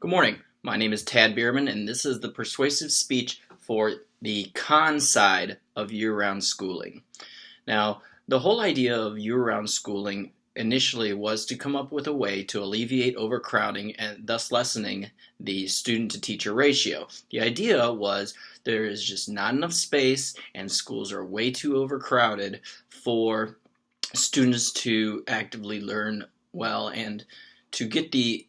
Good morning. My name is Tad Bierman, and this is the persuasive speech for the con side of year-round schooling. Now, the whole idea of year-round schooling initially was to come up with a way to alleviate overcrowding and thus lessening the student-to-teacher ratio. The idea was there is just not enough space and schools are way too overcrowded for students to actively learn well and to get the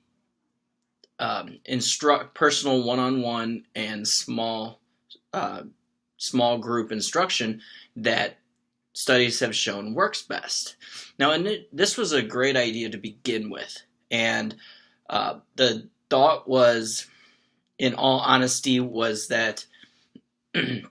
personal one-on-one and small group instruction that studies have shown works best. Now, this was a great idea to begin with, and the thought was, in all honesty, was that that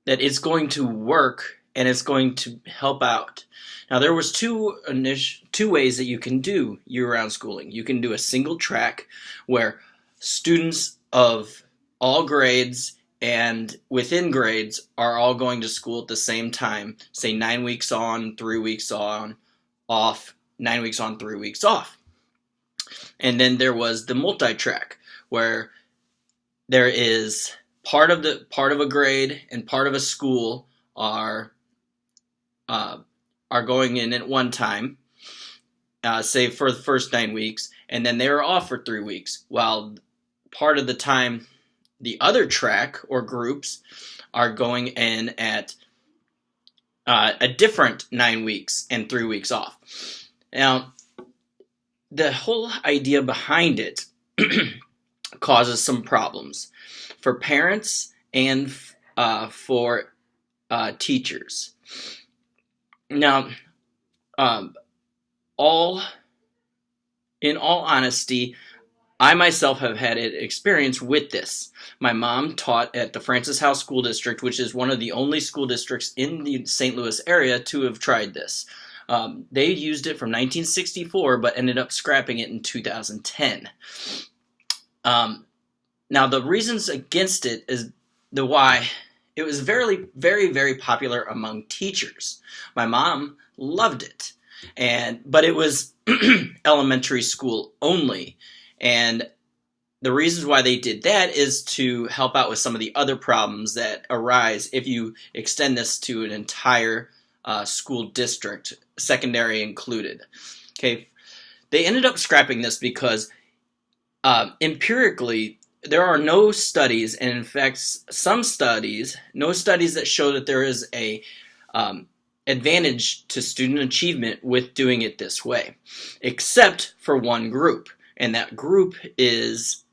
it's going to work and it's going to help out. Now, there was two ways that you can do year-round schooling. You can do a single track where students of all grades and within grades are all going to school at the same time, say 9 weeks on, 3 weeks on, off, 9 weeks on, 3 weeks off. And then there was the multi-track where there is part of a grade and part of a school are going in at one time, say for the first 9 weeks, and then they are off for 3 weeks, while part of the time the other track or groups are going in at a different 9 weeks and 3 weeks off. Now, the whole idea behind it causes some problems for parents and for teachers. Now, in all honesty, I myself have had experience with this. My mom taught at the Francis House School District, which is one of the only school districts in the St. Louis area to have tried this. They used it from 1964, but ended up scrapping it in 2010. Now, the reasons against it is the why. It was very, very, very popular among teachers. My mom loved it, but it was elementary school only. And the reasons why they did that is to help out with some of the other problems that arise if you extend this to an entire school district, secondary included. Okay, they ended up scrapping this because empirically, there are no studies, and in fact, no studies that show that there is a advantage to student achievement with doing it this way, except for one group, and that group is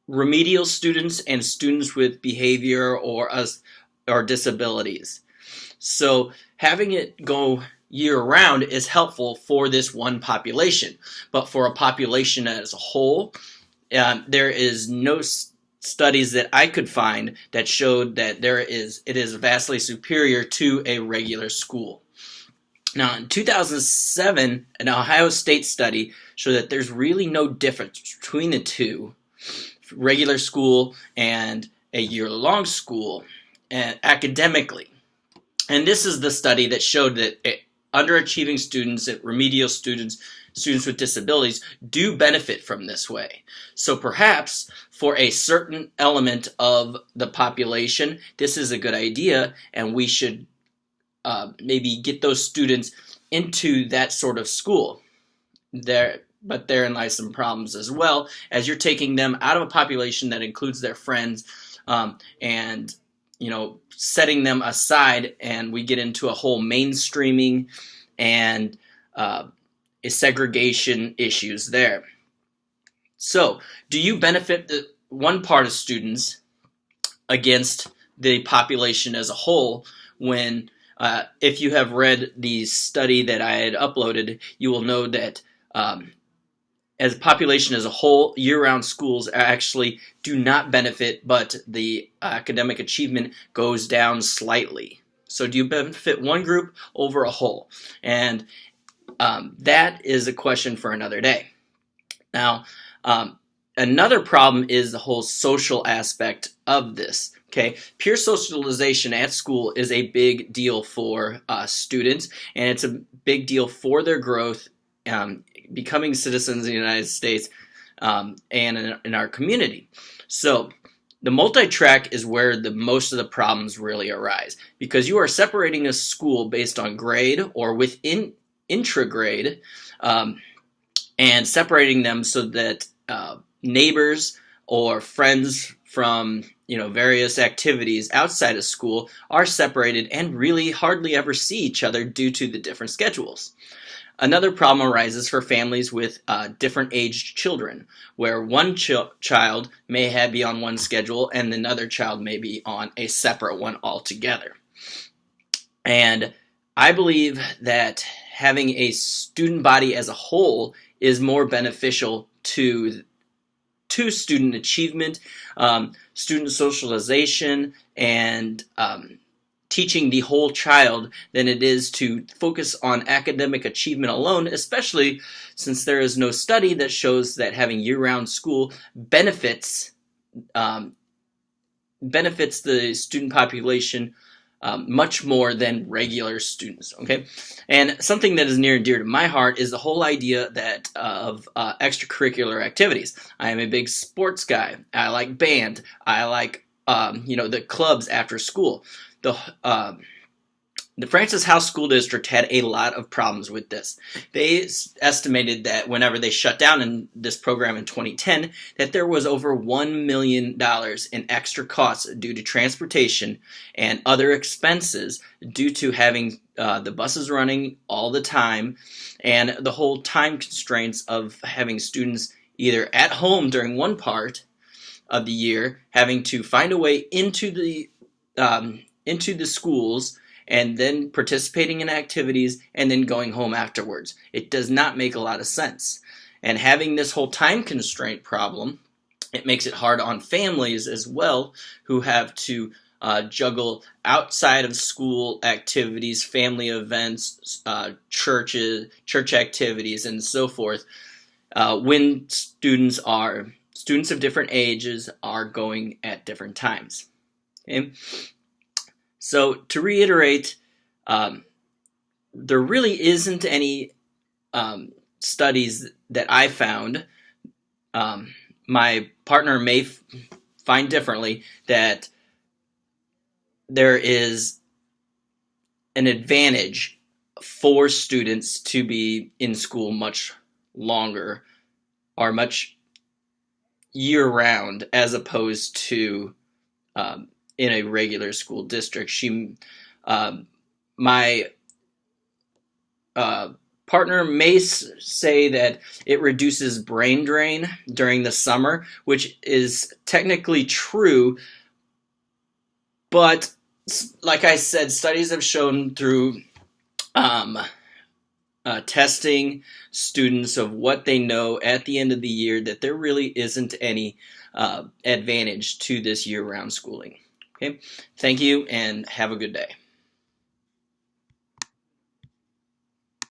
remedial students and students with behavior or disabilities. So having it go year-round is helpful for this one population, but for a population as a whole, there is no studies that I could find that showed that it is vastly superior to a regular school. Now, in 2007, an Ohio State study showed that there's really no difference between the two, regular school and a year-long school, academically. And this is the study that showed that underachieving students, remedial students with disabilities do benefit from this way. So perhaps for a certain element of the population, this is a good idea, and we should maybe get those students into that sort of school. But therein lies some problems as well, as you're taking them out of a population that includes their friends and setting them aside, and we get into a whole mainstreaming and segregation issues there. So, do you benefit the one part of students against the population as a whole when, if you have read the study that I had uploaded, you will know that as a population as a whole, year-round schools actually do not benefit, but the academic achievement goes down slightly. So do you benefit one group over a whole? And that is a question for another day. Now, another problem is the whole social aspect of this. Okay, peer socialization at school is a big deal for students, and it's a big deal for their growth becoming citizens of the United States and in our community. So the multi-track is where most of the problems really arise, because you are separating a school based on grade or within intra-grade, and separating them so that neighbors or friends from various activities outside of school are separated and really hardly ever see each other due to the different schedules. Another problem arises for families with different aged children, where one child may be on one schedule and another child may be on a separate one altogether. And I believe that having a student body as a whole is more beneficial to student achievement, student socialization, and teaching the whole child than it is to focus on academic achievement alone, especially since there is no study that shows that having year-round school benefits the student population much more than regular students. Okay, and something that is near and dear to my heart is the whole idea of extracurricular activities. I am a big sports guy. I like band. I like the clubs after school. The Francis House School District had a lot of problems with this. They estimated that whenever they shut down in this program in 2010, that there was over $1 million in extra costs due to transportation and other expenses due to having the buses running all the time, and the whole time constraints of having students either at home during one part of the year, having to find a way into the schools, and then participating in activities, and then going home afterwards. It does not make a lot of sense. And having this whole time constraint problem, it makes it hard on families as well, who have to juggle outside of school activities, family events, church activities, and so forth, when students of different ages are going at different times. Okay? So to reiterate, there really isn't any studies that I found. My partner may find differently, that there is an advantage for students to be in school much longer or much year-round as opposed to in a regular school district. My partner may say that it reduces brain drain during the summer, which is technically true, but like I said, studies have shown through testing students of what they know at the end of the year that there really isn't any advantage to this year-round schooling. Okay, thank you and have a good day.